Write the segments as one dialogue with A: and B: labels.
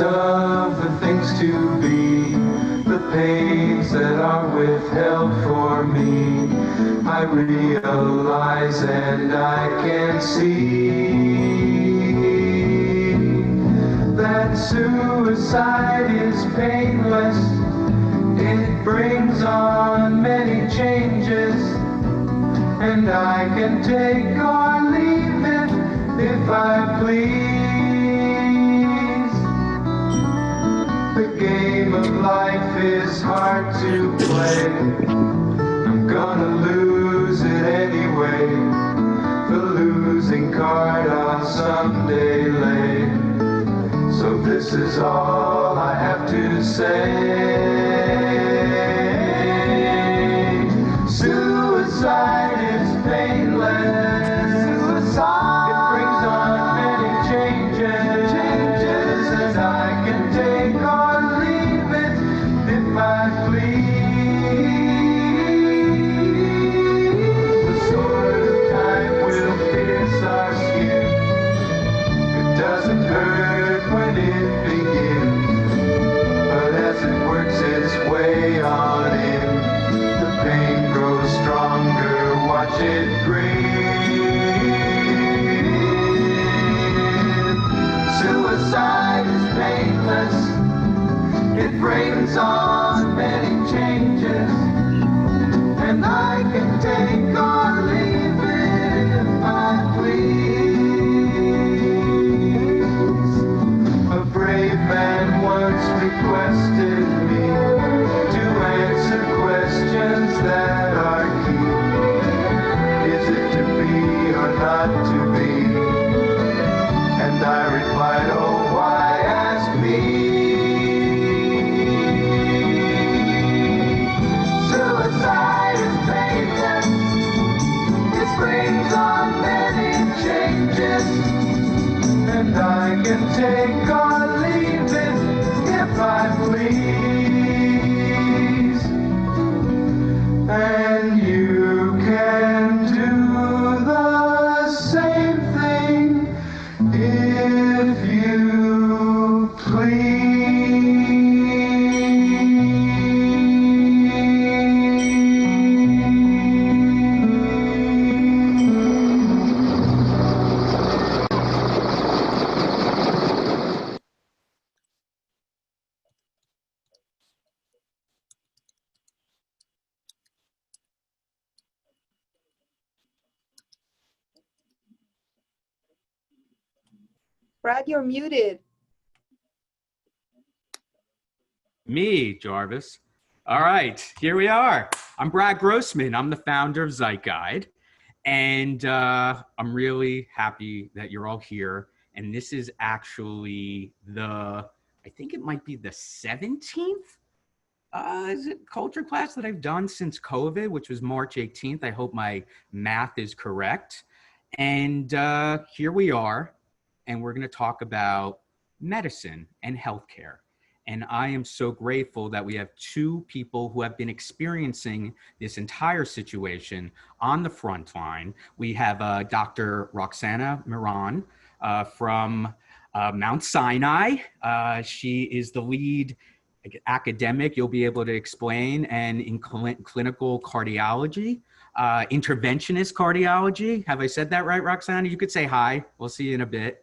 A: of the things to be, the pains that are withheld for me, I realize and I can see that suicide is painless. It brings on many changes, and I can take or leave it if I please. The game of life is hard to play. I'm gonna lose it anyway. The losing card I'll someday lay. So this is all I have to say. Suicide is painless. Suicide. It brings on many changes, and I can take or leave it if I please. The sword of time will pierce our skin. It doesn't hurt when it begins, but as it works its way on in, the pain grows stronger, watch it grin. Suicide is painless. It brings on many changes, and I can take or leave it if I please. A brave man once requested me to answer questions that are key. Is it to be or not to be? And I replied, oh, why ask me? Suicide is painless. It brings on many changes, and I can take or leave it if I please. And you can do the same thing if you please.
B: Brad, you're muted.
C: Me, Jarvis. All right, here we are. I'm Brad Grossman. I'm the founder of ZEITGUIDE, and I'm really happy that you're all here. And this is actually I think it might be the 17th is it culture class that I've done since COVID, which was March 18th. I hope my math is correct. And here we are, and we're going to talk about medicine and healthcare. And I am so grateful that we have two people who have been experiencing this entire situation on the front line. We have Dr. Roxana Miran from Mount Sinai. She is the lead academic, you'll be able to explain, and in clinical cardiology, interventionist cardiology. Have I said that right, Roxana? You could say hi. We'll see you in a bit.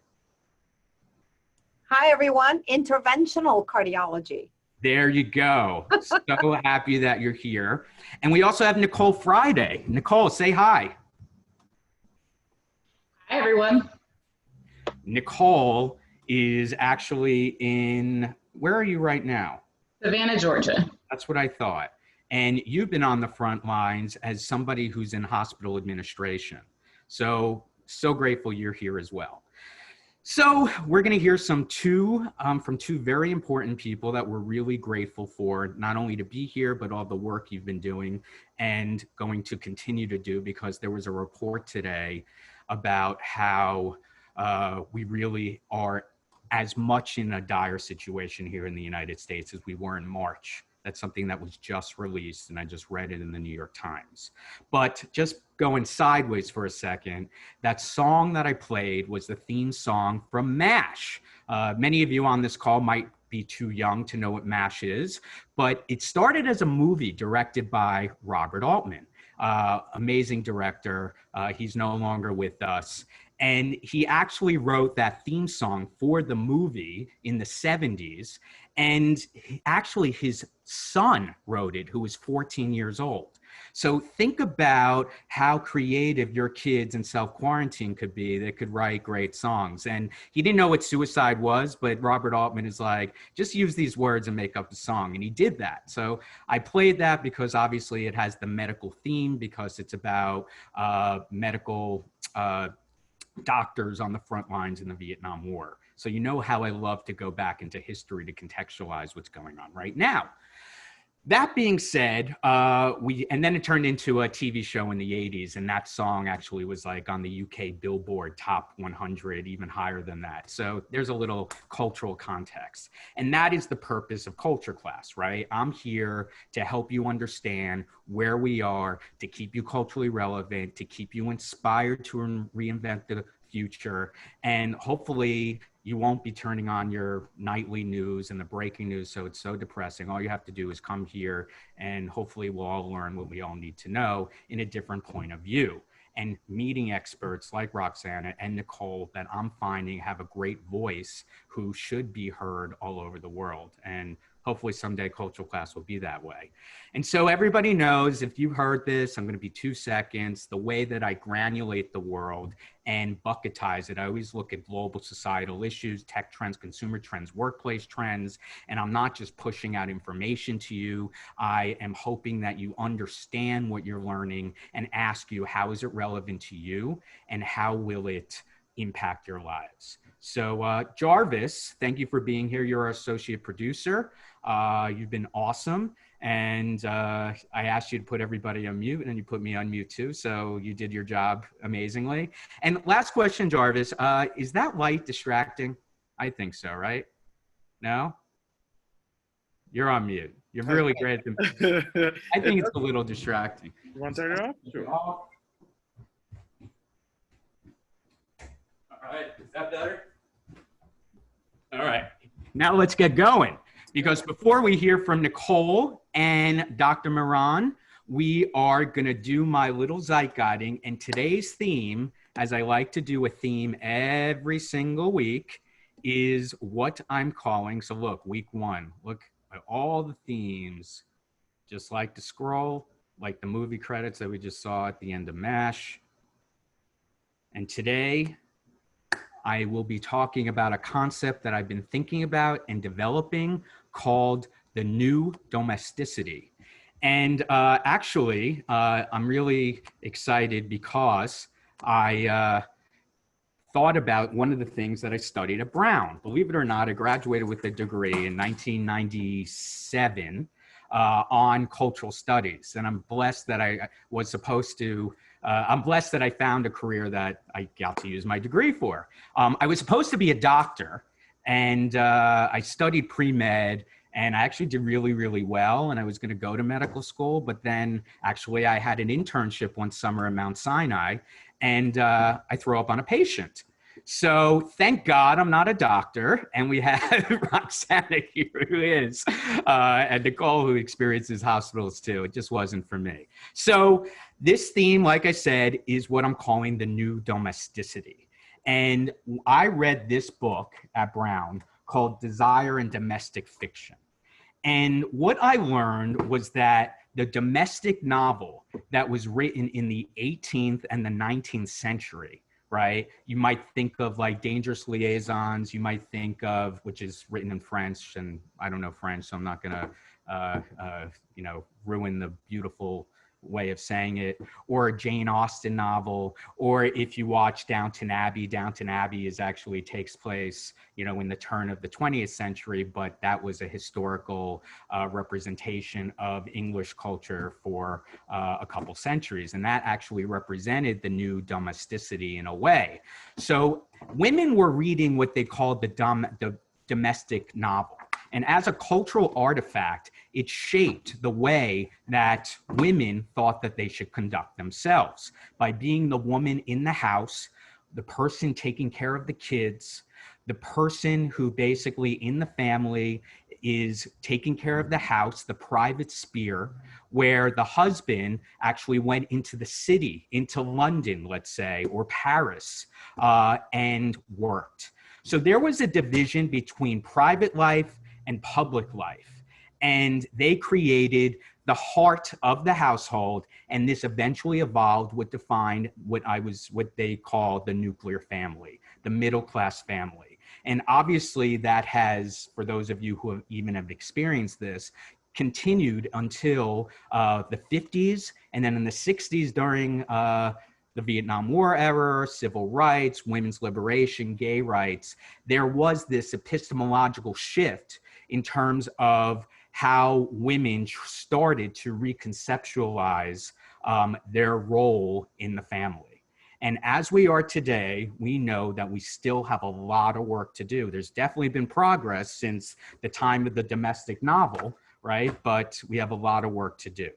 B: Hi, everyone. Interventional cardiology.
C: There you go. So happy that you're here. And we also have Nicole Friday. Nicole, say hi.
D: Hi, everyone.
C: Nicole is actually where are you right now?
D: Savannah, Georgia.
C: That's what I thought. And you've been on the front lines as somebody who's in hospital administration. So grateful you're here as well. So we're going to hear from two very important people that we're really grateful for, not only to be here, but all the work you've been doing and going to continue to do, because there was a report today about how we really are as much in a dire situation here in the United States as we were in March That's something that was just released, and I just read it in the New York Times. But just going sideways for a second, that song that I played was the theme song from MASH. Many of you on this call might be too young to know what MASH is, but it started as a movie directed by Robert Altman. Amazing director. He's no longer with us. And he actually wrote that theme song for the movie in the 70s. And actually his son wrote it, who was 14 years old. So think about how creative your kids in self-quarantine could be that could write great songs. And he didn't know what suicide was, but Robert Altman is like, just use these words and make up a song. And he did that. So I played that because obviously it has the medical theme, because it's about medical doctors on the front lines in the Vietnam War. So you know how I love to go back into history to contextualize what's going on right now. That being said, and then it turned into a TV show in the 80s, and that song actually was like on the UK Billboard Top 100, even higher than that. So there's a little cultural context. And that is the purpose of Culture Class, right? I'm here to help you understand where we are, to keep you culturally relevant, to keep you inspired to reinvent the future, and hopefully you won't be turning on your nightly news and the breaking news so it's so depressing. All you have to do is come here and hopefully we'll all learn what we all need to know in a different point of view. And meeting experts like Roxana and Nicole that I'm finding have a great voice who should be heard all over the world. And hopefully someday Cultural Class will be that way. And so everybody knows, if you heard this, I'm going to be 2 seconds, the way that I granulate the world and bucketize it. I always look at global societal issues, tech trends, consumer trends, workplace trends, and I'm not just pushing out information to you. I am hoping that you understand what you're learning and ask you, how is it relevant to you and how will it impact your lives? So Jarvis, thank you for being here. You're our associate producer. You've been awesome. And I asked you to put everybody on mute and you put me on mute too. So you did your job amazingly. And last question, Jarvis, is that light distracting? I think so, right? No? You're on mute. You're really great. I think it's a little distracting.
E: You want to turn it off? Sure.
C: All right, is that better? All right, now let's get going. Because before we hear from Nicole and Dr. Moran, we are gonna do my little ZEITGUIDing, and today's theme, as I like to do a theme every single week, is what I'm calling, so look, week 1, look at all the themes, just like to scroll, like the movie credits that we just saw at the end of MASH. And today, I will be talking about a concept that I've been thinking about and developing called the new domesticity. And actually, I'm really excited because I thought about one of the things that I studied at Brown. Believe it or not, I graduated with a degree in 1997 on cultural studies. And I'm blessed that I was supposed to I'm blessed that I found a career that I got to use my degree for. I was supposed to be a doctor, and I studied pre-med, and I actually did really, really well, and I was going to go to medical school, but then actually I had an internship one summer at Mount Sinai, and I threw up on a patient. So thank God I'm not a doctor, and we have Roxana here who is, and Nicole who experiences hospitals too. It just wasn't for me. So this theme, like I said, is what I'm calling the new domesticity. And I read this book at Brown called Desire and Domestic Fiction. And what I learned was that the domestic novel that was written in the 18th and the 19th century, right? You might think of like Dangerous Liaisons, you might think of, which is written in French, and I don't know French, so I'm not gonna, ruin the beautiful way of saying it, or a Jane Austen novel, or if you watch Downton Abbey is actually takes place, in the turn of the 20th century, but that was a historical representation of English culture for a couple centuries. And that actually represented the new domesticity in a way. So women were reading what they called the domestic novel. And as a cultural artifact, it shaped the way that women thought that they should conduct themselves by being the woman in the house, the person taking care of the kids, the person who basically in the family is taking care of the house, the private sphere, where the husband actually went into the city, into London, let's say, or Paris, and worked. So there was a division between private life and public life. And they created the heart of the household, and this eventually evolved what defined what they call the nuclear family, the middle class family. And obviously that has, for those of you who have experienced this, continued until the 50s, and then in the 60s during the Vietnam War era, civil rights, women's liberation, gay rights, there was this epistemological shift in terms of how women started to reconceptualize their role in the family. And as we are today, we know that we still have a lot of work to do. There's definitely been progress since the time of the domestic novel, right? But we have a lot of work to do.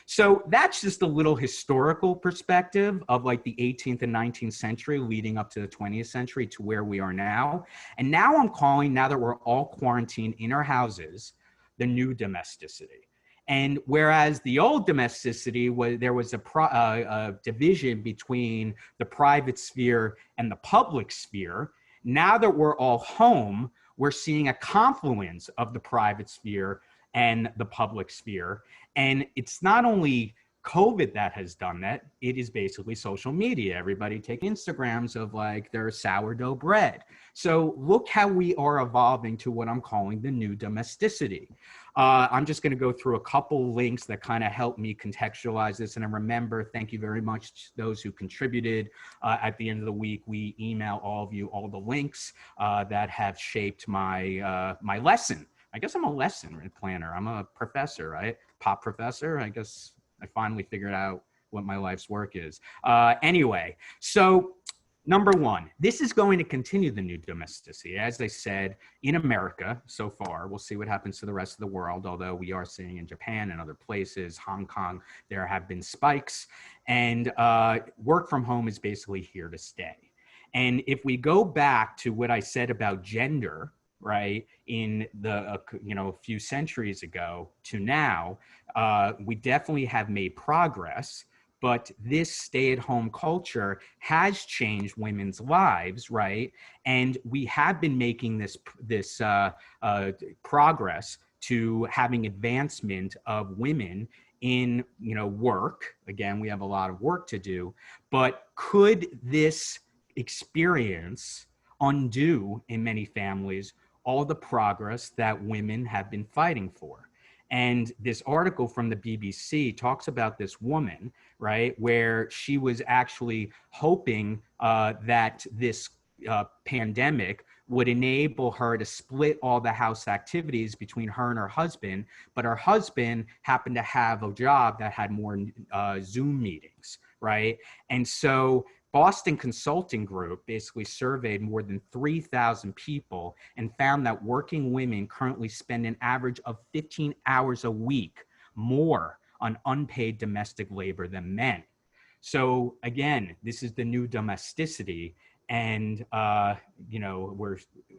C: So that's just a little historical perspective of like the 18th and 19th century leading up to the 20th century to where we are now. And now I'm calling, now that we're all quarantined in our houses, the new domesticity. And whereas the old domesticity there was a division between the private sphere and the public sphere, now that we're all home, we're seeing a confluence of the private sphere and the public sphere. And it's not only COVID that has done that, it is basically social media. Everybody take Instagrams of like their sourdough bread. So look how we are evolving to what I'm calling the new domesticity. I'm just going to go through a couple links that kind of help me contextualize this. And I remember, thank you very much to those who contributed. At the end of the week, we email all of you all the links that have shaped my my lesson. I guess I'm a lesson planner. I'm a professor, right? Pop professor. I guess I finally figured out what my life's work is. Anyway, so number one, this is going to continue the new domesticity. As I said, in America so far, we'll see what happens to the rest of the world, although we are seeing in Japan and other places, Hong Kong, there have been spikes, and work from home is basically here to stay. And if we go back to what I said about gender, right, in the, a few centuries ago to now, we definitely have made progress, but this stay-at-home culture has changed women's lives, right? And we have been making this progress to having advancement of women in, work. Again, we have a lot of work to do, but could this experience undo in many families all the progress that women have been fighting for? And this article from the BBC talks about this woman, right, where she was actually hoping that this pandemic would enable her to split all the house activities between her and her husband, but her husband happened to have a job that had more Zoom meetings, right? And so Boston Consulting Group basically surveyed more than 3,000 people and found that working women currently spend an average of 15 hours a week more on unpaid domestic labor than men. So again, this is the new domesticity, and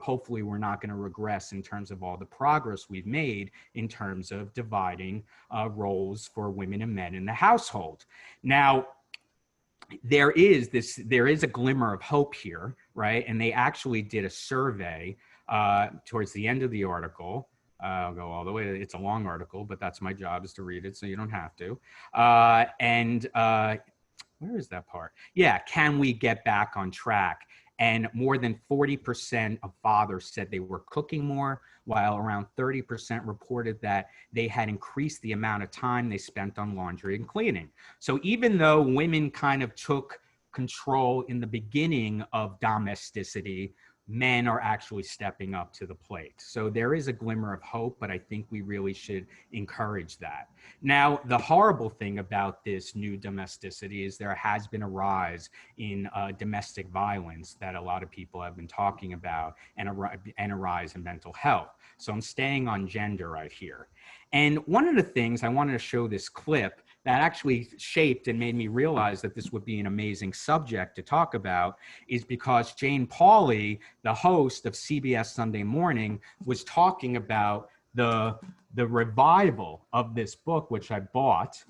C: hopefully we're not going to regress in terms of all the progress we've made in terms of dividing roles for women and men in the household. Now, there is a glimmer of hope here, right? And they actually did a survey towards the end of the article. I'll go all the way. It's a long article, but that's my job, is to read it, so you don't have to. Where is that part? Yeah, can we get back on track? And more than 40% of fathers said they were cooking more, while around 30% reported that they had increased the amount of time they spent on laundry and cleaning. So even though women kind of took control in the beginning of domesticity, men are actually stepping up to the plate. So there is a glimmer of hope, but I think we really should encourage that. Now, the horrible thing about this new domesticity is there has been a rise in domestic violence that a lot of people have been talking about, and a rise in mental health. So I'm staying on gender right here. And one of the things I wanted to show this clip that actually shaped and made me realize that this would be an amazing subject to talk about is because Jane Pauley, the host of CBS Sunday Morning, was talking about the revival of this book, which I bought,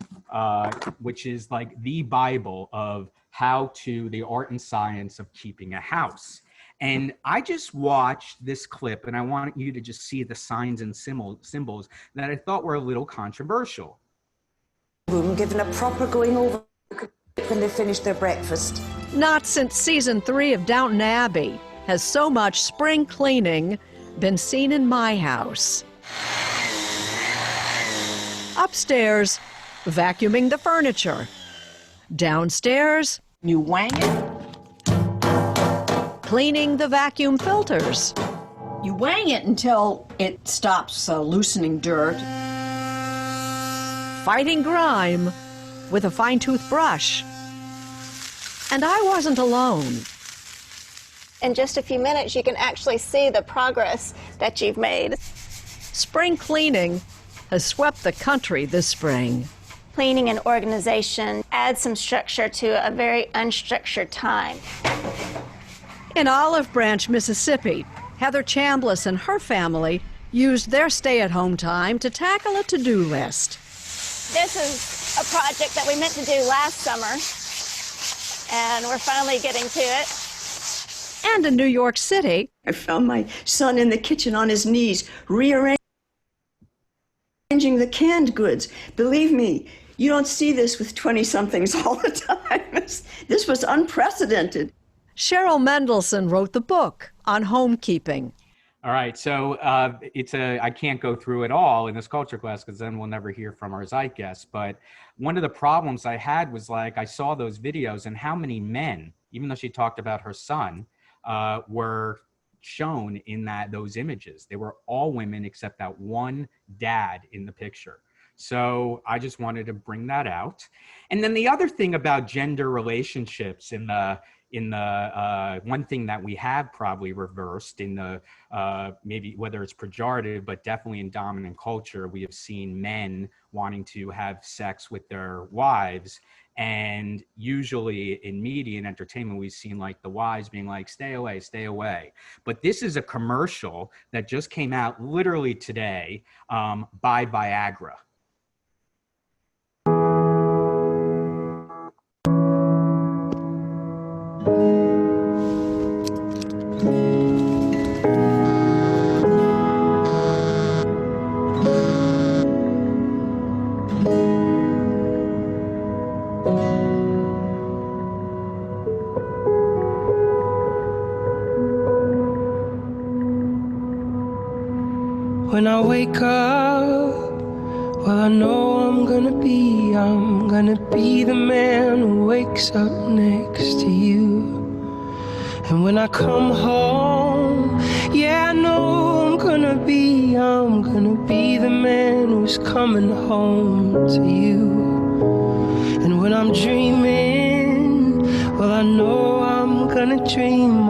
C: which is like the Bible of the art and science of keeping a house. And I just watched this clip and I want you to just see the signs and symbols that I thought were a little controversial.
E: Room given a proper going over when they finish their breakfast.
F: Not since season 3 of Downton Abbey has so much spring cleaning been seen in my house. Upstairs, vacuuming the furniture. Downstairs,
E: You wang it,
F: cleaning the vacuum filters.
E: you wang it until it stops loosening dirt.
F: Fighting grime with a fine-tooth brush. And I wasn't alone.
G: In just a few minutes, you can actually see the progress that you've made.
F: Spring cleaning has swept the country this spring.
G: Cleaning and organization adds some structure to a very unstructured time.
F: In Olive Branch, Mississippi, Heather Chambliss and her family used their stay-at-home time to tackle a to-do list.
G: This is a project that we meant to do last summer, and we're finally getting to it.
F: And in New York City,
E: I found my son in the kitchen on his knees, rearranging the canned goods. Believe me, you don't see this with 20-somethings all the time. This was unprecedented.
F: Cheryl Mendelson wrote the book on homekeeping.
C: All right, so I can't go through it all in this culture class because then we'll never hear from our guests. But one of the problems I had was I saw those videos and how many men, even though she talked about her son, were shown in those images. They were all women except that one dad in the picture. So I just wanted to bring that out. And then the other thing about gender relationships in the one thing that we have probably reversed in the maybe whether it's pejorative, but definitely in dominant culture, we have seen men wanting to have sex with their wives. And usually in media and entertainment, we've seen the wives being stay away, stay away. But this is a commercial that just came out literally today by Viagra.
H: When I wake up, well, I know I'm gonna be the man who wakes up next to you. And when I come home, yeah, I know I'm gonna be the man who's coming home to you. And when I'm dreaming, well, I know I'm gonna dream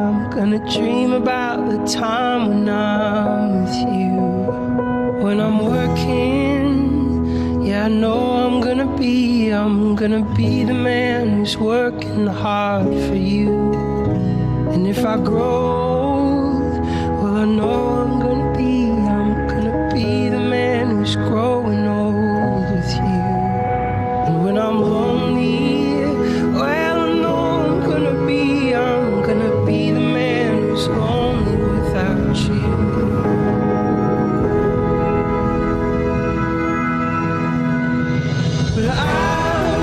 H: about the time when I'm with you. When I'm working, yeah, I know I'm gonna be the man who's working hard for you. And if I grow, well, I know I'm gonna be the man who's growing old with you. And when I'm lonely, well, I know I'm gonna be the man who's lonely without you. But I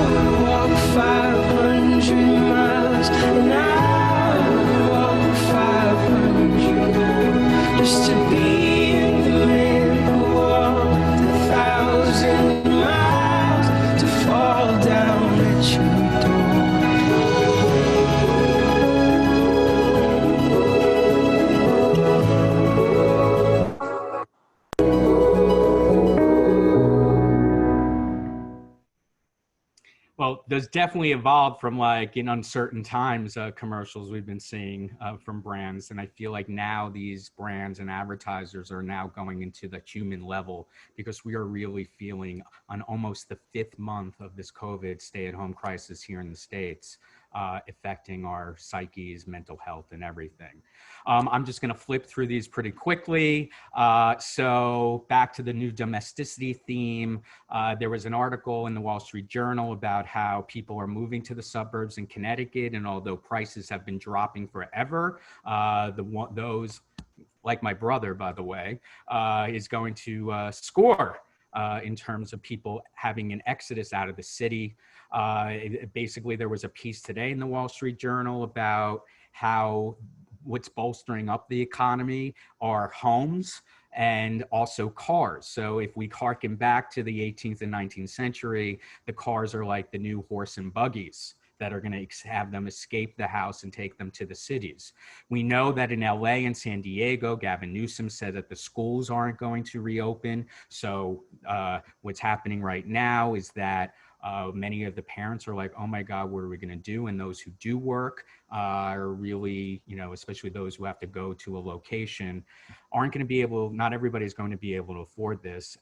H: will walk 500 miles, and I will walk 500 just
C: Well, those definitely evolved from like in uncertain times commercials we've been seeing from brands. And I feel like now these brands and advertisers are now going into the human level because we are really feeling on almost the 5th month of this COVID stay-at-home crisis here in the States, affecting our psyches, mental health, and everything. I'm just going to flip through these pretty quickly. So back to the new domesticity theme. There was an article in the Wall Street Journal about how people are moving to the suburbs in Connecticut, and although prices have been dropping forever, those, like my brother, by the way, is going to score in terms of people having an exodus out of the city. Basically, there was a piece today in the Wall Street Journal about how what's bolstering up the economy are homes and also cars. So if we harken back to the 18th and 19th century, the cars are like the new horse and buggies that are going to have them escape the house and take them to the cities. We know that in LA and San Diego, Gavin Newsom said that the schools aren't going to reopen. So what's happening right now is that many of the parents are like, oh my God, what are we going to do? And those who do work are really, you know, especially those who have to go to a location, aren't going to be able, not everybody's going to be able to afford this.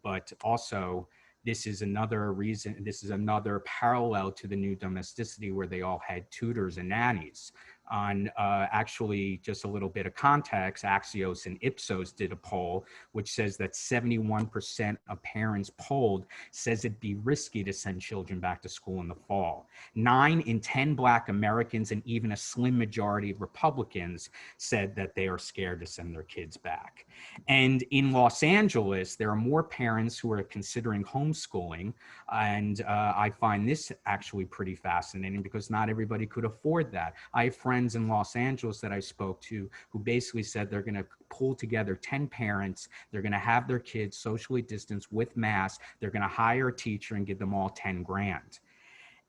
C: But also, this is another reason, this is another parallel to the new domesticity where they all had tutors and nannies. On actually, just a little bit of context, Axios and Ipsos did a poll, which says that 71% of parents polled says it'd be risky to send children back to school in the fall. 9 in 10 Black Americans and even a slim majority of Republicans said that they are scared to send their kids back. And in Los Angeles, there are more parents who are considering homeschooling. And I find this actually pretty fascinating because not everybody could afford that. I have friends in Los Angeles that I spoke to who basically said they're going to pull together 10 parents. They're going to have their kids socially distanced with masks. They're going to hire a teacher and give them all 10 grand.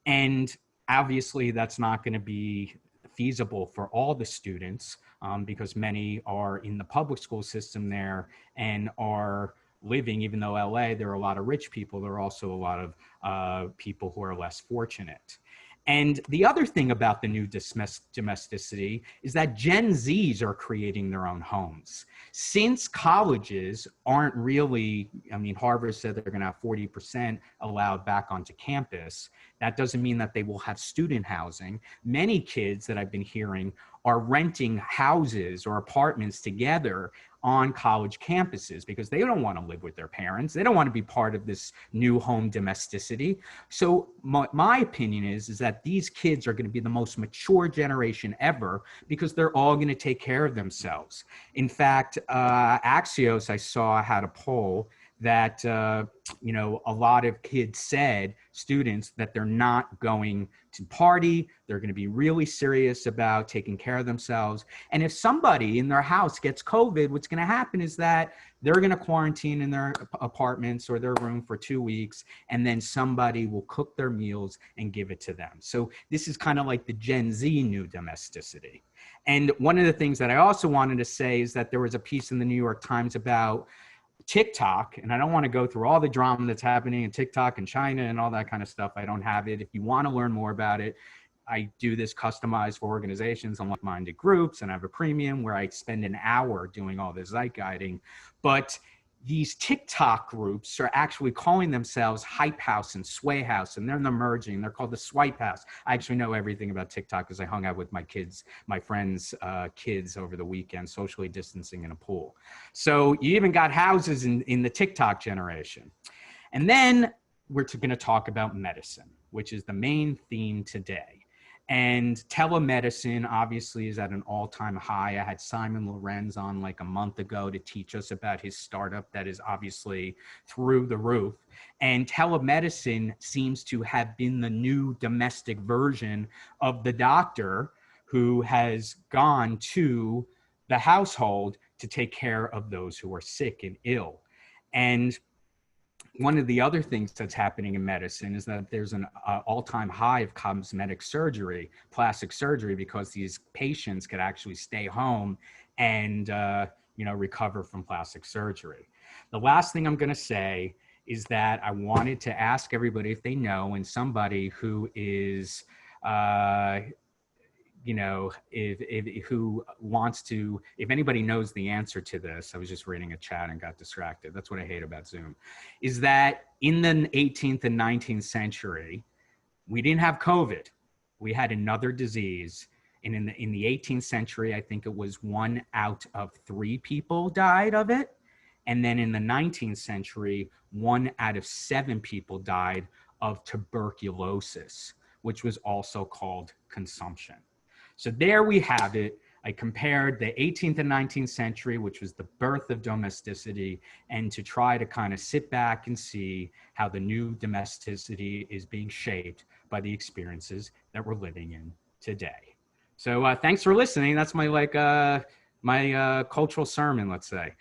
C: And obviously that's not going to be feasible for all the students because many are in the public school system there and are living, even though LA, there are a lot of rich people, there are also a lot of people who are less fortunate. And the other thing about the new domesticity is that Gen Zs are creating their own homes. Since colleges aren't really, I mean, Harvard said they're going to have 40% allowed back onto campus. That doesn't mean that they will have student housing. Many kids that I've been hearing are renting houses or apartments together on college campuses because they don't want to live with their parents. They don't want to be part of this new home domesticity. So my opinion is that these kids are going to be the most mature generation ever because they're all going to take care of themselves. In fact, Axios, I saw, had a poll that, you know, a lot of kids said, students, that they're not going to party. They're going to be really serious about taking care of themselves. And if somebody in their house gets COVID, what's going to happen is that they're going to quarantine in their apartments or their room for 2 weeks, and then somebody will cook their meals and give it to them. So this is kind of like the Gen Z new domesticity. And one of the things that I also wanted to say is that there was a piece in the New York Times about TikTok, and I don't want to go through all the drama that's happening in TikTok and China and all that kind of stuff. I don't have it. If you want to learn more about it, I do this customized for organizations and like-minded groups, and I have a premium where I spend an hour doing all this ZEITGUIDing. But these TikTok groups are actually calling themselves Hype House and Sway House, and they're merging. They're called the Swipe House. I actually know everything about TikTok because I hung out with my kids, my friends' kids over the weekend, socially distancing in a pool. So you even got houses in the TikTok generation. And then we're going to talk about medicine, which is the main theme today. And telemedicine obviously is at an all-time high. I had Simon Lorenz on like a month ago to teach us about his startup that is obviously through the roof. And telemedicine seems to have been the new domestic version of the doctor who has gone to the household to take care of those who are sick and ill. And one of the other things that's happening in medicine is that there's an all-time high of cosmetic surgery, plastic surgery, because these patients could actually stay home and, you know, recover from plastic surgery. The last thing I'm going to say is that I wanted to ask everybody if they know, and somebody who is, you know, who wants to, if anybody knows the answer to this, I was just reading a chat and got distracted. That's what I hate about Zoom, is that in the 18th and 19th century, we didn't have COVID. We had another disease. And in the 18th century, I think it was 1 out of 3 people died of it. And then in the 19th century, 1 out of 7 people died of tuberculosis, which was also called consumption. So there we have it. I compared the 18th and 19th century, which was the birth of domesticity, and to try to kind of sit back and see how the new domesticity is being shaped by the experiences that we're living in today. So thanks for listening. That's my cultural sermon, let's say.